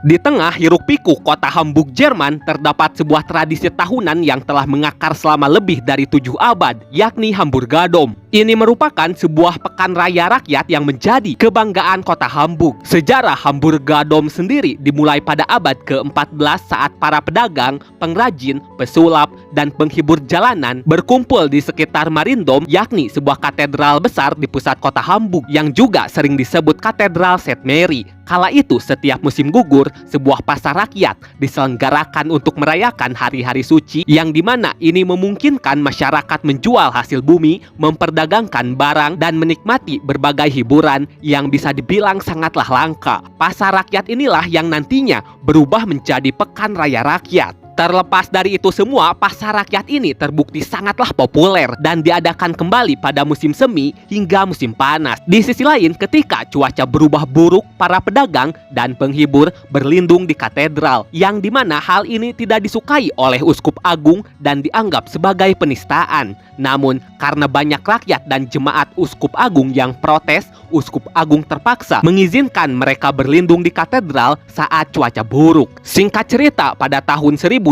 Di tengah hiruk-pikuk kota Hamburg, Jerman, terdapat sebuah tradisi tahunan yang telah mengakar selama lebih dari 7 abad, yakni Hamburgadom. Ini merupakan sebuah pekan raya rakyat yang menjadi kebanggaan kota Hamburg. Sejarah Hamburgadom sendiri dimulai pada abad ke-14 saat para pedagang, pengrajin, pesulap, dan penghibur jalanan berkumpul di sekitar Mariendom, yakni sebuah katedral besar di pusat kota Hamburg yang juga sering disebut Katedral St. Mary. Kala itu, setiap musim gugur, sebuah pasar rakyat diselenggarakan untuk merayakan hari-hari suci yang dimana ini memungkinkan masyarakat menjual hasil bumi, memperdagangkan barang, dan menikmati berbagai hiburan yang bisa dibilang sangatlah langka. Pasar rakyat inilah yang nantinya berubah menjadi pekan raya rakyat. Terlepas dari itu semua, pasar rakyat ini terbukti sangatlah populer dan diadakan kembali pada musim semi hingga musim panas. Di sisi lain, ketika cuaca berubah buruk, para pedagang dan penghibur berlindung di katedral, yang dimana hal ini tidak disukai oleh uskup agung dan dianggap sebagai penistaan. Namun, karena banyak rakyat dan jemaat uskup agung yang protes, uskup agung terpaksa mengizinkan mereka berlindung di katedral saat cuaca buruk. Singkat cerita, pada tahun 1804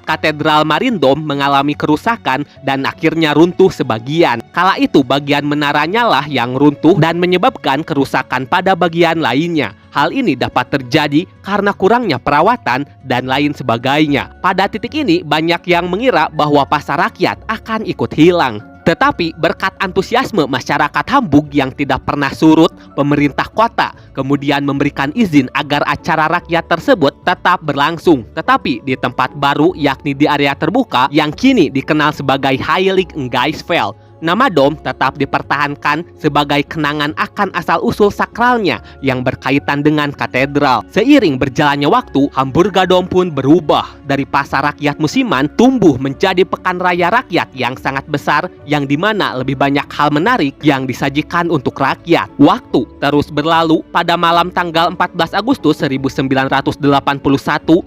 Katedral Mariendom mengalami kerusakan dan akhirnya runtuh sebagian. Kala itu bagian menaranya lah yang runtuh dan menyebabkan kerusakan pada bagian lainnya. Hal ini dapat terjadi karena kurangnya perawatan dan lain sebagainya. Pada titik ini banyak yang mengira bahwa pasar rakyat akan ikut hilang. Tetapi berkat antusiasme masyarakat Hamburg yang tidak pernah surut, pemerintah kota kemudian memberikan izin agar acara rakyat tersebut tetap berlangsung, tetapi di tempat baru, yakni di area terbuka yang kini dikenal sebagai Heiligengeistfeld. Nama dom tetap dipertahankan sebagai kenangan akan asal-usul sakralnya yang berkaitan dengan katedral. Seiring berjalannya waktu, Hamburgadom pun berubah dari pasar rakyat musiman tumbuh menjadi pekan raya rakyat yang sangat besar, yang dimana lebih banyak hal menarik yang disajikan untuk rakyat. Waktu terus berlalu. Pada malam tanggal 14 Agustus 1981,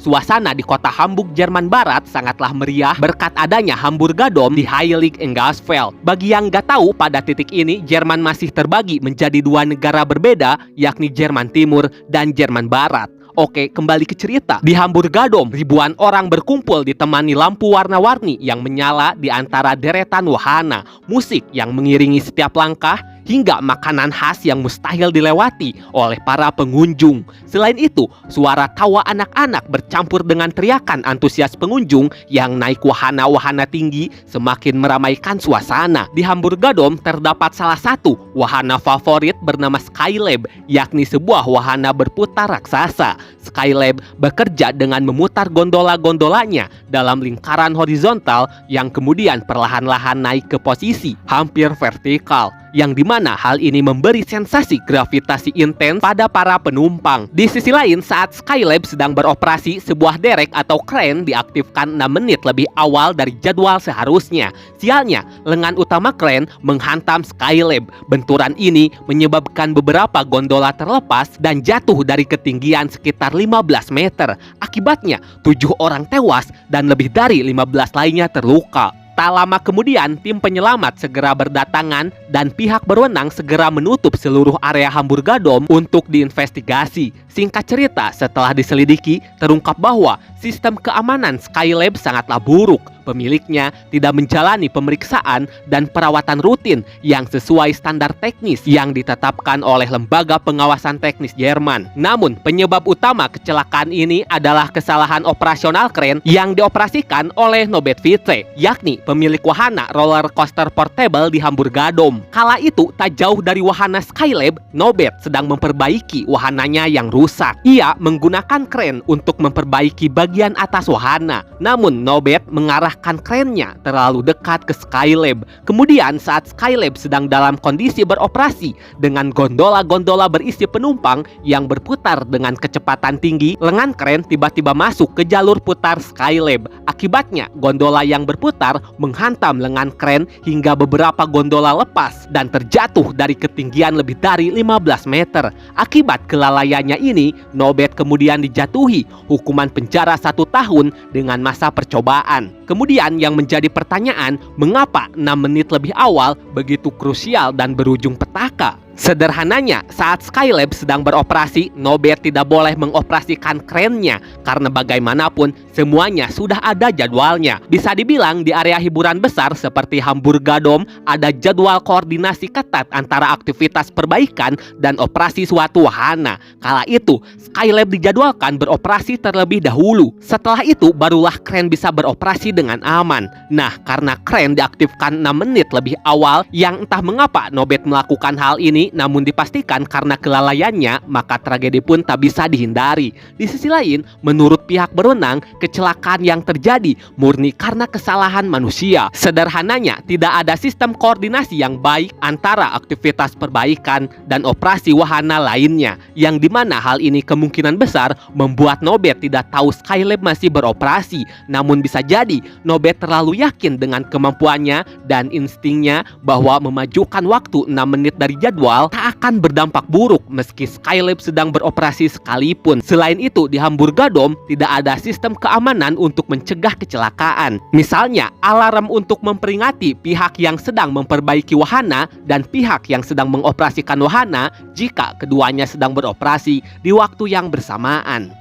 suasana di kota Hamburg, Jerman Barat sangatlah meriah berkat adanya Hamburgadom di Heiligengeistfeld. Bagi yang nggak tahu, pada titik ini Jerman masih terbagi menjadi 2 negara berbeda, yakni Jerman Timur dan Jerman Barat. Oke, kembali ke cerita. Di Hamburgadom, ribuan orang berkumpul ditemani lampu warna-warni yang menyala di antara deretan wahana, musik yang mengiringi setiap langkah, hingga makanan khas yang mustahil dilewati oleh para pengunjung. Selain itu, suara tawa anak-anak bercampur dengan teriakan antusias pengunjung yang naik wahana-wahana tinggi semakin meramaikan suasana. Di Hamburgadom terdapat salah satu wahana favorit bernama Skylab, yakni sebuah wahana berputar raksasa. Skylab bekerja dengan memutar gondola-gondolanya dalam lingkaran horizontal yang kemudian perlahan-lahan naik ke posisi hampir vertikal, yang dimana hal ini memberi sensasi gravitasi intens pada para penumpang. Di sisi lain, saat Skylab sedang beroperasi, sebuah derek atau kren diaktifkan 6 menit lebih awal dari jadwal seharusnya. Sialnya, lengan utama kren menghantam Skylab. Benturan ini menyebabkan beberapa gondola terlepas dan jatuh dari ketinggian sekitar 15 meter. Akibatnya, 7 orang tewas dan lebih dari 15 lainnya terluka. Tak lama kemudian, tim penyelamat segera berdatangan dan pihak berwenang segera menutup seluruh area Hamburgadom untuk diinvestigasi. Singkat cerita, setelah diselidiki, terungkap bahwa sistem keamanan Skylab sangatlah buruk. Pemiliknya tidak menjalani pemeriksaan dan perawatan rutin yang sesuai standar teknis yang ditetapkan oleh Lembaga Pengawasan Teknis Jerman. Namun, penyebab utama kecelakaan ini adalah kesalahan operasional kren yang dioperasikan oleh Nobet Vice, yakni pemilik wahana roller coaster portable di Hamburgadom. Kala itu, tak jauh dari wahana Skylab, Nobet sedang memperbaiki wahananya yang rusak. Ia menggunakan kren untuk memperbaiki bagian atas wahana. Namun, Nobet mengarahkan kerennya terlalu dekat ke Skylab. Kemudian, saat Skylab sedang dalam kondisi beroperasi dengan gondola-gondola berisi penumpang yang berputar dengan kecepatan tinggi, lengan kren tiba-tiba masuk ke jalur putar Skylab. Akibatnya, gondola yang berputar menghantam lengan kren hingga beberapa gondola lepas dan terjatuh dari ketinggian lebih dari 15 meter. Akibat kelalaiannya ini, Nobet kemudian dijatuhi hukuman penjara 1 tahun dengan masa percobaan. Kemudian yang menjadi pertanyaan, mengapa 6 menit lebih awal begitu krusial dan berujung petaka? Sederhananya, saat Skylab sedang beroperasi, Nobet tidak boleh mengoperasikan kerennya karena bagaimanapun semuanya sudah ada jadwalnya. Bisa dibilang di area hiburan besar seperti Hamburgadom ada jadwal koordinasi ketat antara aktivitas perbaikan dan operasi suatu wahana. Kala itu, Skylab dijadwalkan beroperasi terlebih dahulu. Setelah itu, barulah kren bisa beroperasi dengan aman. Nah, karena kren diaktifkan 6 menit lebih awal, yang entah mengapa Nobet melakukan hal ini, namun dipastikan karena kelalaiannya, maka tragedi pun tak bisa dihindari. Di sisi lain, menurut pihak berwenang, kecelakaan yang terjadi murni karena kesalahan manusia. Sederhananya, tidak ada sistem koordinasi yang baik antara aktivitas perbaikan dan operasi wahana lainnya, yang dimana hal ini kemungkinan besar membuat Nobet tidak tahu Skylab masih beroperasi. Namun bisa jadi Nobet terlalu yakin dengan kemampuannya dan instingnya bahwa memajukan waktu 6 menit dari jadwal tak akan berdampak buruk meski Skylab sedang beroperasi sekalipun. Selain itu, di Hamburgadom tidak ada sistem keamanan untuk mencegah kecelakaan. Misalnya, alarm untuk memperingati pihak yang sedang memperbaiki wahana dan pihak yang sedang mengoperasikan wahana jika keduanya sedang beroperasi di waktu yang bersamaan.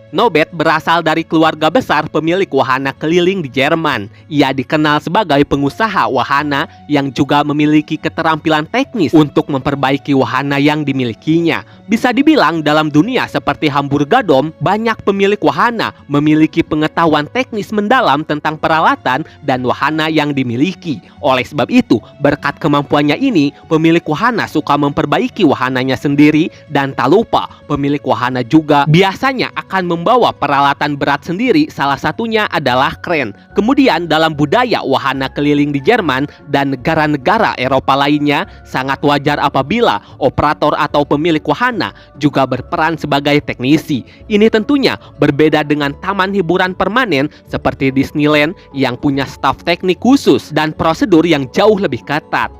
Nobet berasal dari keluarga besar pemilik wahana keliling di Jerman. Ia dikenal sebagai pengusaha wahana yang juga memiliki keterampilan teknis untuk memperbaiki wahana yang dimilikinya. Bisa dibilang dalam dunia seperti Hamburgadom, banyak pemilik wahana memiliki pengetahuan teknis mendalam tentang peralatan dan wahana yang dimiliki. Oleh sebab itu, berkat kemampuannya ini, pemilik wahana suka memperbaiki wahananya sendiri dan tak lupa, pemilik wahana juga biasanya akan membawa peralatan berat sendiri, salah satunya adalah kren. Kemudian dalam budaya wahana keliling di Jerman dan negara-negara Eropa lainnya, sangat wajar apabila operator atau pemilik wahana juga berperan sebagai teknisi. Ini tentunya berbeda dengan taman hiburan permanen seperti Disneyland yang punya staf teknik khusus dan prosedur yang jauh lebih ketat.